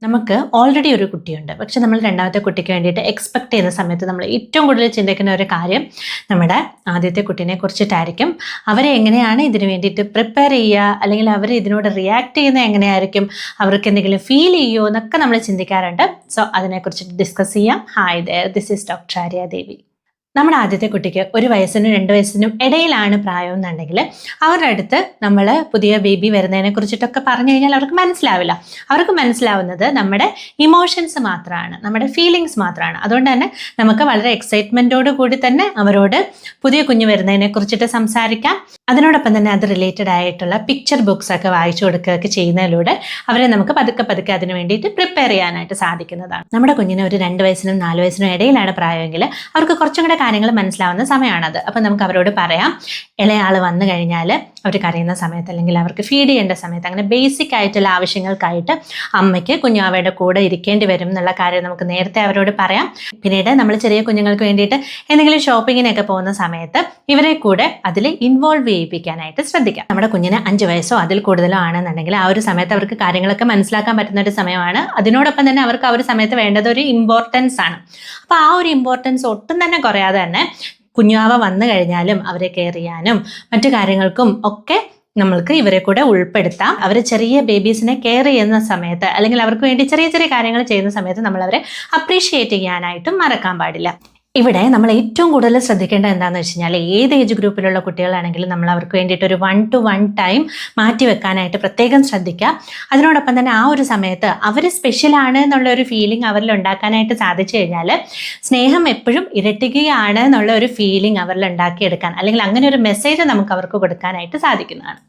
നമുക്ക് ഓൾറെഡി ഒരു കുട്ടിയുണ്ട്. പക്ഷെ നമ്മൾ രണ്ടാമത്തെ കുട്ടിക്ക് വേണ്ടിയിട്ട് എക്സ്പെക്ട് ചെയ്യുന്ന സമയത്ത് നമ്മൾ ഏറ്റവും കൂടുതൽ ചിന്തിക്കുന്ന ഒരു കാര്യം നമ്മുടെ ആദ്യത്തെ കുട്ടീനെ കുറിച്ചിട്ടായിരിക്കും. അവരെ എങ്ങനെയാണ് ഇതിന് വേണ്ടിയിട്ട് പ്രിപ്പയർ ചെയ്യുക, അല്ലെങ്കിൽ അവർ ഇതിനോട് റിയാക്ട് ചെയ്യുന്നത് എങ്ങനെയായിരിക്കും, അവർക്ക് എന്തെങ്കിലും ഫീൽ ചെയ്യുമോ എന്നൊക്കെ നമ്മൾ ചിന്തിക്കാറുണ്ട്. സോ അതിനെക്കുറിച്ച് ഡിസ്കസ് ചെയ്യാം. Hi there, this is doctor Arya Devi. നമ്മുടെ ആദ്യത്തെ കുട്ടിക്ക് 1 വയസ്സിനും 2 വയസ്സിനും ഇടയിലാണ് പ്രായം എന്നുണ്ടെങ്കിൽ അവരുടെ അടുത്ത് നമ്മൾ പുതിയ ബേബി വരുന്നതിനെ കുറിച്ചിട്ടൊക്കെ പറഞ്ഞു കഴിഞ്ഞാൽ അവർക്ക് മനസ്സിലാവില്ല. അവർക്ക് മനസ്സിലാവുന്നത് നമ്മുടെ ഇമോഷൻസ് മാത്രമാണ്, നമ്മുടെ ഫീലിങ്സ് മാത്രമാണ്. അതുകൊണ്ട് തന്നെ നമുക്ക് വളരെ എക്സൈറ്റ്മെൻറ്റോട് കൂടി തന്നെ അവരോട് പുതിയ കുഞ്ഞ് വരുന്നതിനെ കുറിച്ചിട്ട് സംസാരിക്കാം. അതിനോടൊപ്പം തന്നെ അത് റിലേറ്റഡ് ആയിട്ടുള്ള പിക്ചർ ബുക്സ് ഒക്കെ വായിച്ചു കൊടുക്കുകയൊക്കെ ചെയ്യുന്നതിലൂടെ അവരെ നമുക്ക് പതുക്കെ അതിന് വേണ്ടിയിട്ട് പ്രിപ്പയർ ചെയ്യാനായിട്ട് സാധിക്കുന്നതാണ്. നമ്മുടെ കുഞ്ഞിന് ഒരു 2 വയസ്സിനും 4 വയസ്സിനും ഇടയിലാണ് പ്രായമെങ്കിൽ അവർക്ക് കുറച്ചും കൂടെ കാര്യങ്ങൾ മനസ്സിലാവുന്ന സമയമാണത്. അപ്പം നമുക്ക് അവരോട് പറയാം, ഇളയാൾ വന്നു കഴിഞ്ഞാൽ അവർ കരയുന്ന സമയത്ത് അല്ലെങ്കിൽ അവർക്ക് ഫീഡ് ചെയ്യേണ്ട സമയത്ത് അങ്ങനെ ബേസിക് ആയിട്ടുള്ള ആവശ്യങ്ങൾക്കായിട്ട് അമ്മയ്ക്ക് കുഞ്ഞാവയുടെ കൂടെ ഇരിക്കേണ്ടി വരും എന്നുള്ള കാര്യം നമുക്ക് നേരത്തെ അവരോട് പറയാം. പിന്നീട് നമ്മൾ ചെറിയ കുഞ്ഞുങ്ങൾക്ക് വേണ്ടിയിട്ട് എന്തെങ്കിലും ഷോപ്പിങ്ങിനൊക്കെ പോകുന്ന സമയത്ത് ഇവരെ കൂടെ അതിൽ ഇൻവോൾവ് ചെയ്യിപ്പിക്കാനായിട്ട് ശ്രദ്ധിക്കാം. നമ്മുടെ കുഞ്ഞിന് 5 വയസ്സോ അതിൽ കൂടുതലോ ആണെന്നുണ്ടെങ്കിൽ ആ ഒരു സമയത്ത് അവർക്ക് കാര്യങ്ങളൊക്കെ മനസ്സിലാക്കാൻ പറ്റുന്ന ഒരു സമയമാണ്. അതിനോടൊപ്പം തന്നെ അവർക്ക് ആ ഒരു സമയത്ത് വേണ്ടത് ഒരു ഇമ്പോർട്ടൻസ് ആണ്. അപ്പോൾ ആ ഒരു ഇമ്പോർട്ടൻസ് ഒട്ടും തന്നെ കുറയാതെ തന്നെ കുഞ്ഞാവ വന്നു കഴിഞ്ഞാലും അവരെ കെയർ ചെയ്യാനും മറ്റു കാര്യങ്ങൾക്കും ഒക്കെ നമ്മൾക്ക് ഇവരെ കൂടെ ഉൾപ്പെടുത്താം. അവർ ചെറിയ ബേബീസിനെ കെയർ ചെയ്യുന്ന സമയത്ത് അല്ലെങ്കിൽ അവർക്ക് വേണ്ടി ചെറിയ ചെറിയ കാര്യങ്ങൾ ചെയ്യുന്ന സമയത്ത് നമ്മൾ അവരെ അപ്രീഷിയേറ്റ് ചെയ്യാനായിട്ടും മറക്കാൻ പാടില്ല. ഇവിടെ നമ്മൾ ഏറ്റവും കൂടുതൽ ശ്രദ്ധിക്കേണ്ടത് എന്താണെന്ന് വെച്ച് കഴിഞ്ഞാൽ ഏത് ഏജ് ഗ്രൂപ്പിലുള്ള കുട്ടികളാണെങ്കിലും നമ്മൾ അവർക്ക് വേണ്ടിയിട്ട് ഒരു 1-to-1 ടൈം മാറ്റി വെക്കാനായിട്ട് പ്രത്യേകം ശ്രദ്ധിക്കുക. അതിനോടൊപ്പം തന്നെ ആ ഒരു സമയത്ത് അവർ സ്പെഷ്യലാണ് എന്നുള്ള ഒരു ഫീലിംഗ് അവരിൽ ഉണ്ടാക്കാനായിട്ട് സാധിച്ചു കഴിഞ്ഞാൽ സ്നേഹം എപ്പോഴും ഇരട്ടിക്കുകയാണ് എന്നുള്ള ഒരു ഫീലിംഗ് അവരിൽ ഉണ്ടാക്കിയെടുക്കാൻ അല്ലെങ്കിൽ അങ്ങനെ ഒരു മെസ്സേജ് നമുക്ക് അവർക്ക് കൊടുക്കാനായിട്ട് സാധിക്കുന്നതാണ്.